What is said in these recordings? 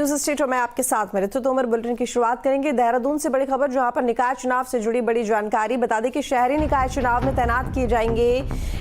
News state और मैं आपके साथ में ऋतु तोमर। बुलेटिन की शुरुआत करेंगे देहरादून से बड़ी खबर, जहां पर निकाय चुनाव से जुड़ी बड़ी जानकारी। बता दें कि शहरी निकाय चुनाव में तैनात किए जाएंगे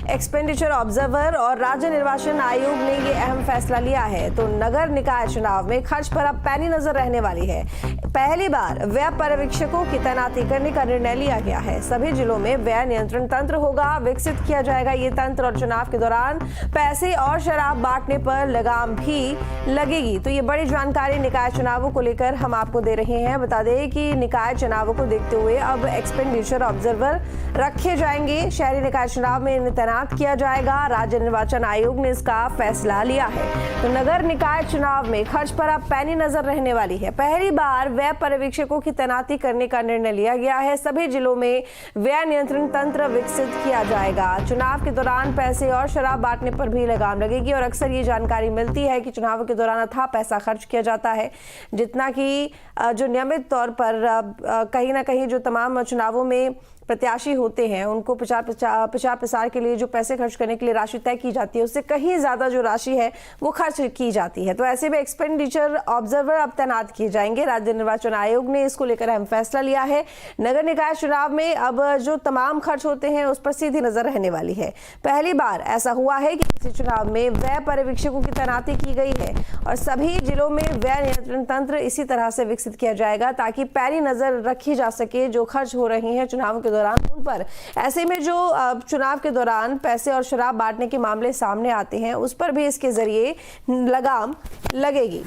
एक्सपेंडिचर ऑब्जर्वर और राज्य निर्वाचन आयोग ने ये अहम फैसला लिया है। तो नगर निकाय चुनाव में खर्च पर अब पैनी नजर रहने वाली है। पहली बार व्यय पर्यवेक्षकों की तैनाती करने का निर्णय लिया गया है। सभी जिलों में व्यय नियंत्रण तंत्र होगा, विकसित किया जाएगा ये तंत्र, और चुनाव के दौरान पैसे और शराब बांटने पर लगाम भी लगेगी। तो ये बड़ी जानकारी निकाय चुनावों को लेकर हम आपको दे रहे हैं। बता दें कि निकाय चुनावों को देखते हुए अब एक्सपेंडिचर ऑब्जर्वर रखे जाएंगे। शहरी निकाय चुनाव में इन्हें तैनात किया जाएगा। राज्य निर्वाचन आयोग ने इसका फैसला लिया है। तो नगर निकाय चुनाव में खर्च पर अब पैनी नजर रहने वाली है। पहली बार व्यय पर्यवेक्षकों की तैनाती करने का निर्णय लिया गया है। सभी जिलों में व्यय नियंत्रण तंत्र विकसित किया जाएगा। चुनाव के दौरान पैसे और शराब बांटने पर भी लगाम लगेगी। और अक्सर ये जानकारी मिलती है कि चुनाव के दौरान अथाह पैसा खर्च किया जाता है, जितना कि जो नियमित तौर पर कहीं ना कहीं जो तमाम चुनावों में प्रत्याशी होते हैं उनको प्रचार प्रसार के लिए जो पैसे खर्च करने के लिए राशि तय की जाती है, उससे कहीं ज्यादा जो राशि है वो खर्च की जाती है। तो ऐसे में एक्सपेंडिचर ऑब्जर्वर अब तैनात किए जाएंगे। राज्य निर्वाचन आयोग ने इसको लेकर अहम फैसला लिया है। नगर निकाय चुनाव में अब जो तमाम खर्च होते हैं उस पर सीधी नजर रहने वाली है। पहली बार ऐसा हुआ है कि किसी चुनाव में व्यय पर्यवेक्षकों की तैनाती की गई है और सभी जिलों में व्यय नियंत्रण तंत्र इसी तरह से विकसित किया जाएगा ताकि पैनी नजर रखी जा सके जो खर्च हो रही है चुनाव के दौरान उन पर। ऐसे में जो चुनाव के दौरान पैसे और शराब बांटने के मामले सामने आते हैं उस पर भी इसके जरिए लगाम लगेगी।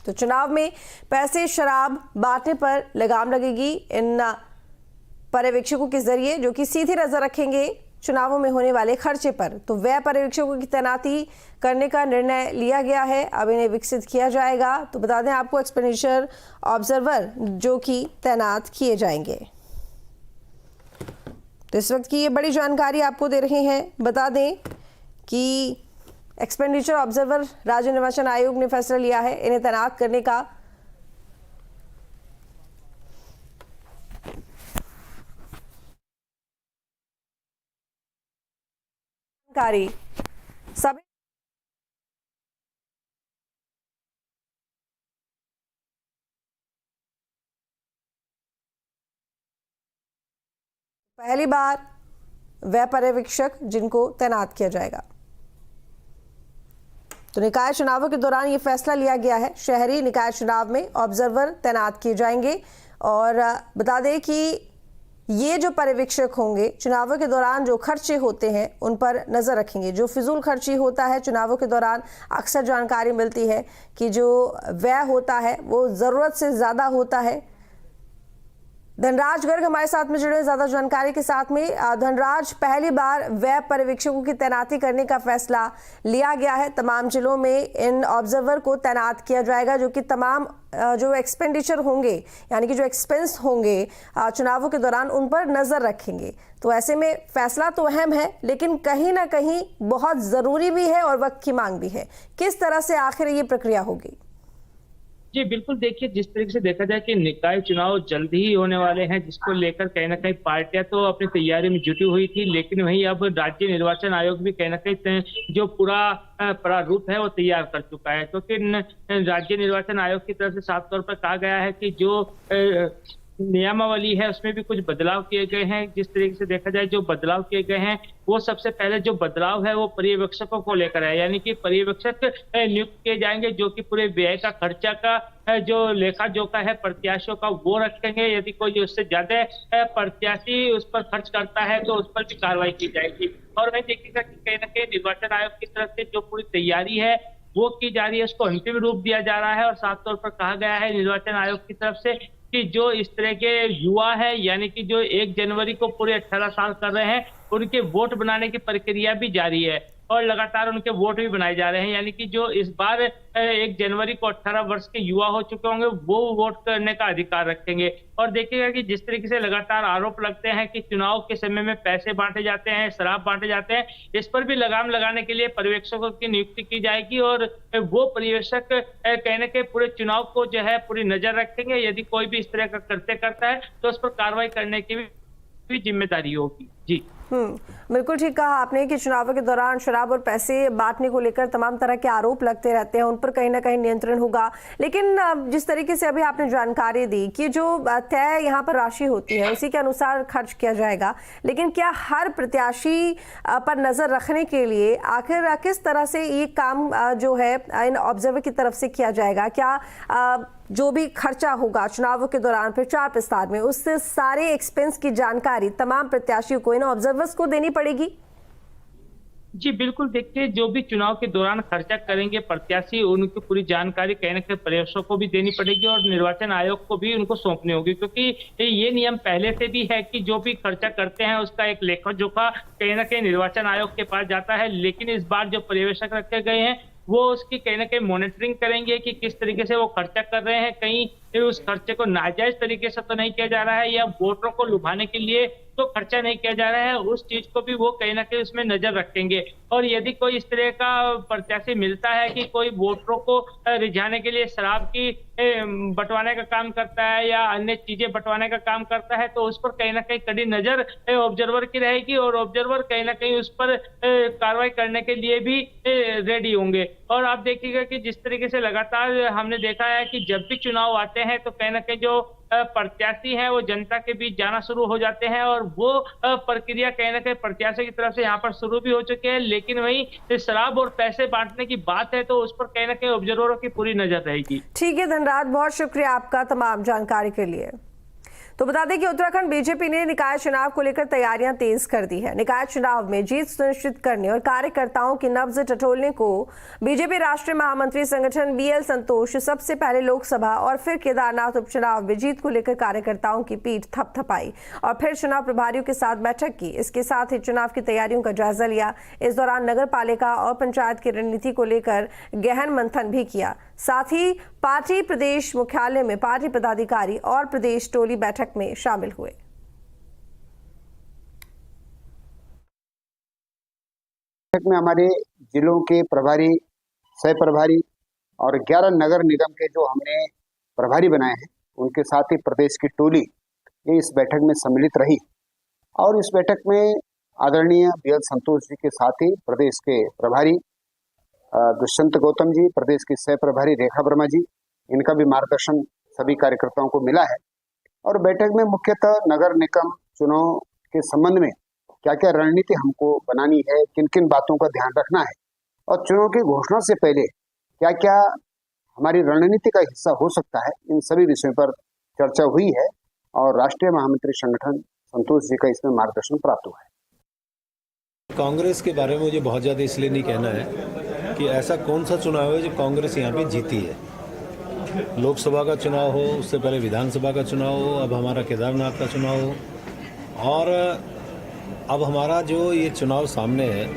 तो चुनाव में पैसे शराब बांटने पर लगाम लगेगी इन पर्यवेक्षकों के जरिए, जो कि सीधी नजर रखेंगे चुनावों में होने वाले खर्चे पर। तो व्यय पर्यवेक्षकों की तैनाती करने का निर्णय लिया गया है। अब इन्हें विकसित किया जाएगा। तो बता दें आपको एक्सपेंडिचर ऑब्जर्वर जो कि तैनात किए जाएंगे। तो इस वक्त की ये बड़ी जानकारी आपको दे रहे हैं। बता दें कि एक्सपेंडिचर ऑब्जर्वर राज्य निर्वाचन आयोग ने फैसला लिया है इन्हें तैनात करने का। जानकारी सभी पहली बार व्यय पर्यवेक्षक जिनको तैनात किया जाएगा। तो निकाय चुनावों के दौरान ये फैसला लिया गया है। शहरी निकाय चुनाव में ऑब्जर्वर तैनात किए जाएंगे। और बता दें कि ये जो पर्यवेक्षक होंगे चुनावों के दौरान जो खर्चे होते हैं उन पर नजर रखेंगे। जो फिजूल खर्ची होता है चुनावों के दौरान अक्सर जानकारी मिलती है कि जो व्यय होता है वो जरूरत से ज्यादा होता है। धनराज गर्ग हमारे साथ में जुड़े ज्यादा जानकारी के साथ में। धनराज, पहली बार व्यय पर्यवेक्षकों की तैनाती करने का फैसला लिया गया है। तमाम जिलों में इन ऑब्जर्वर को तैनात किया जाएगा जो कि तमाम जो एक्सपेंडिचर होंगे यानी कि जो एक्सपेंस होंगे चुनावों के दौरान उन पर नजर रखेंगे। तो ऐसे में फैसला तो अहम है लेकिन कहीं ना कहीं बहुत जरूरी भी है और वक्त की मांग भी है। किस तरह से आखिर ये प्रक्रिया होगी? जी बिल्कुल, देखिए जिस तरीके से देखा जाए कि निकाय चुनाव जल्द ही होने वाले हैं, जिसको लेकर कहीं ना कहीं पार्टियां तो अपनी तैयारी में जुटी हुई थी, लेकिन वहीं अब राज्य निर्वाचन आयोग भी कहीं ना कहीं जो पूरा प्रारूप है वो तैयार कर चुका है। क्योंकि राज्य निर्वाचन आयोग की तरफ से साफ तौर पर कहा गया है कि जो नियमावली है उसमें भी कुछ बदलाव किए गए हैं। जिस तरीके से देखा जाए जो बदलाव किए गए हैं वो सबसे पहले जो बदलाव है वो पर्यवेक्षकों को लेकर है, यानी कि पर्यवेक्षक नियुक्त किए जाएंगे जो कि पूरे व्यय का खर्चा का जो लेखा जोखा है प्रत्याशियों का वो रखेंगे। यदि कोई उससे ज्यादा प्रत्याशी उस पर खर्च करता है तो उस पर भी कार्रवाई की जाएगी। और वही देखिएगा कि कहीं ना कहीं निर्वाचन आयोग की तरफ से जो पूरी तैयारी है वो की जा रही है, उसको अंतिम रूप दिया जा रहा है। और साफ तौर पर कहा गया है निर्वाचन आयोग की तरफ से कि जो इस तरह के युवा है यानी कि जो 1 जनवरी को पूरे 18 साल कर रहे हैं उनके वोट बनाने की प्रक्रिया भी जारी है और लगातार उनके वोट भी बनाए जा रहे हैं। यानी कि जो इस बार 1 जनवरी को 18 वर्ष के युवा हो चुके होंगे वो वोट करने का अधिकार रखेंगे। और देखिएगा कि जिस तरीके से लगातार आरोप लगते हैं कि चुनाव के समय में पैसे बांटे जाते हैं, शराब बांटे जाते हैं, इस पर भी लगाम लगाने के लिए पर्यवेक्षकों की नियुक्ति की जाएगी। और वो पर्यवेक्षक कहीं ना कहीं पूरे चुनाव को जो है पूरी नजर रखेंगे। यदि कोई भी इस तरह का कृत्य करता है तो उस पर कार्रवाई करने की भी जिम्मेदारी होगी। जी बिल्कुल ठीक कहा आपने कि चुनावों के दौरान शराब और पैसे बांटने को लेकर तमाम तरह के आरोप लगते रहते हैं, उन पर कहीं ना कहीं नियंत्रण होगा। लेकिन जिस तरीके से अभी आपने जानकारी दी कि जो तय यहाँ पर राशि होती है उसी के अनुसार खर्च किया जाएगा, लेकिन क्या हर प्रत्याशी पर नजर रखने के लिए आखिर किस तरह से ये काम जो है इन ऑब्जर्वर की तरफ से किया जाएगा? क्या जो भी खर्चा होगा चुनावों के दौरान प्रचार प्रसार में, उससे सारे एक्सपेंस की जानकारी तमाम प्रत्याशियों को, इन ऑब्जर्वर्स को देनी पड़ेगी? जी बिल्कुल, देखिए जो भी चुनाव के दौरान खर्चा करेंगे प्रत्याशी, उनकी पूरी जानकारी कहीं ना कहीं पर्यवेक्षकों को भी देनी पड़ेगी और निर्वाचन आयोग को भी उनको सौंपनी होगी, क्योंकि ये नियम पहले से भी है कि जो भी खर्चा करते हैं उसका एक लेखा जोखा कहीं ना कहीं निर्वाचन आयोग के पास जाता है। लेकिन इस बार जो पर्यवेक्षक रखे गए हैं वो उसकी कहीं ना कहीं मॉनिटरिंग करेंगे कि किस तरीके से वो खर्चा कर रहे हैं, कहीं उस खर्चे को नाजायज तरीके से तो नहीं किया जा रहा है या वोटरों को लुभाने के लिए तो खर्चा नहीं किया जा रहा है, उस चीज को भी वो कहीं ना कहीं उसमें नजर रखेंगे। और यदि कोई इस तरह का प्रत्याशी मिलता है कि कोई वोटरों को रिझाने के लिए शराब की बंटवाने का काम करता है या अन्य चीजें बंटवाने का काम करता है, तो उस पर कहीं ना कहीं कड़ी नजर ऑब्जर्वर की रहेगी और ऑब्जर्वर कहीं ना कहीं उस पर कार्रवाई करने के लिए भी रेडी होंगे। और आप देखिएगा कि जिस तरीके से लगातार हमने देखा है कि जब भी चुनाव आते हैं तो कहीं ना कहीं जो प्रत्याशी हैं वो जनता के बीच जाना शुरू हो जाते हैं और वो प्रक्रिया कहीं ना कहीं प्रत्याशी की तरफ से यहाँ पर शुरू भी हो चुकी है। लेकिन वही शराब और पैसे बांटने की बात है तो उस पर कहीं ना कहीं ऑब्जर्वरों की पूरी नजर रहेगी। ठीक है धनराज, बहुत शुक्रिया आपका तमाम जानकारी के लिए। तो बता दें कि उत्तराखंड बीजेपी ने निकाय चुनाव को लेकर तैयारियां तेज कर दी है। निकाय चुनाव में जीत सुनिश्चित करने और कार्यकर्ताओं की नब्ज टटोलने को बीजेपी राष्ट्रीय महामंत्री संगठन बीएल संतोष सबसे पहले लोकसभा और फिर केदारनाथ उपचुनाव में जीत को लेकर कार्यकर्ताओं की पीठ थपथपाई और फिर चुनाव प्रभारियों के साथ बैठक की। इसके साथ ही चुनाव की तैयारियों का जायजा लिया। इस दौरान नगर पालिका और पंचायत की रणनीति को लेकर गहन मंथन भी किया। साथ ही पार्टी प्रदेश मुख्यालय में पार्टी पदाधिकारी और प्रदेश टोली बैठक में शामिल हुए। बैठक में हमारे जिलों के प्रभारी, सह प्रभारी और 11 नगर निगम के जो हमने प्रभारी बनाए हैं उनके साथ ही प्रदेश की टोली ये इस बैठक में सम्मिलित रही। और इस बैठक में आदरणीय बीएल संतोष जी के साथ ही प्रदेश के प्रभारी दुष्यंत गौतम जी, प्रदेश की सह प्रभारी रेखा वर्मा जी, इनका भी मार्गदर्शन सभी कार्यकर्ताओं को मिला है। और बैठक में मुख्यतः नगर निगम चुनाव के संबंध में क्या क्या रणनीति हमको बनानी है, किन किन बातों का ध्यान रखना है और चुनाव की घोषणा से पहले क्या क्या हमारी रणनीति का हिस्सा हो सकता है, इन सभी विषयों पर चर्चा हुई है और राष्ट्रीय महामंत्री संगठन संतोष जी का इसमें मार्गदर्शन प्राप्त हुआ है। कांग्रेस के बारे में मुझे बहुत ज़्यादा इसलिए नहीं कहना है कि ऐसा कौन सा चुनाव है जो कांग्रेस यहाँ पे जीती है। लोकसभा का चुनाव हो, उससे पहले विधानसभा का चुनाव हो, अब हमारा केदारनाथ का चुनाव हो और अब हमारा जो ये चुनाव सामने है,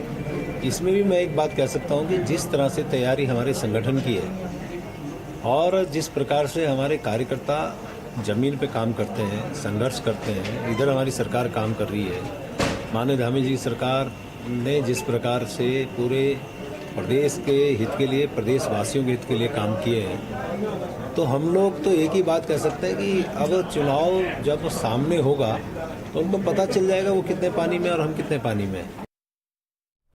इसमें भी मैं एक बात कह सकता हूँ कि जिस तरह से तैयारी हमारे संगठन की है और जिस प्रकार से हमारे कार्यकर्ता ज़मीन पे काम करते हैं, संघर्ष करते हैं, इधर हमारी सरकार काम कर रही है। माननीय धामी जी सरकार ने जिस प्रकार से पूरे प्रदेश के हित के लिए, प्रदेशवासियों के हित के लिए काम किए हैं, तो हम लोग तो एक ही बात कह सकते हैं कि अब चुनाव जब सामने होगा तो उनको पता चल जाएगा वो कितने पानी में और हम कितने पानी में।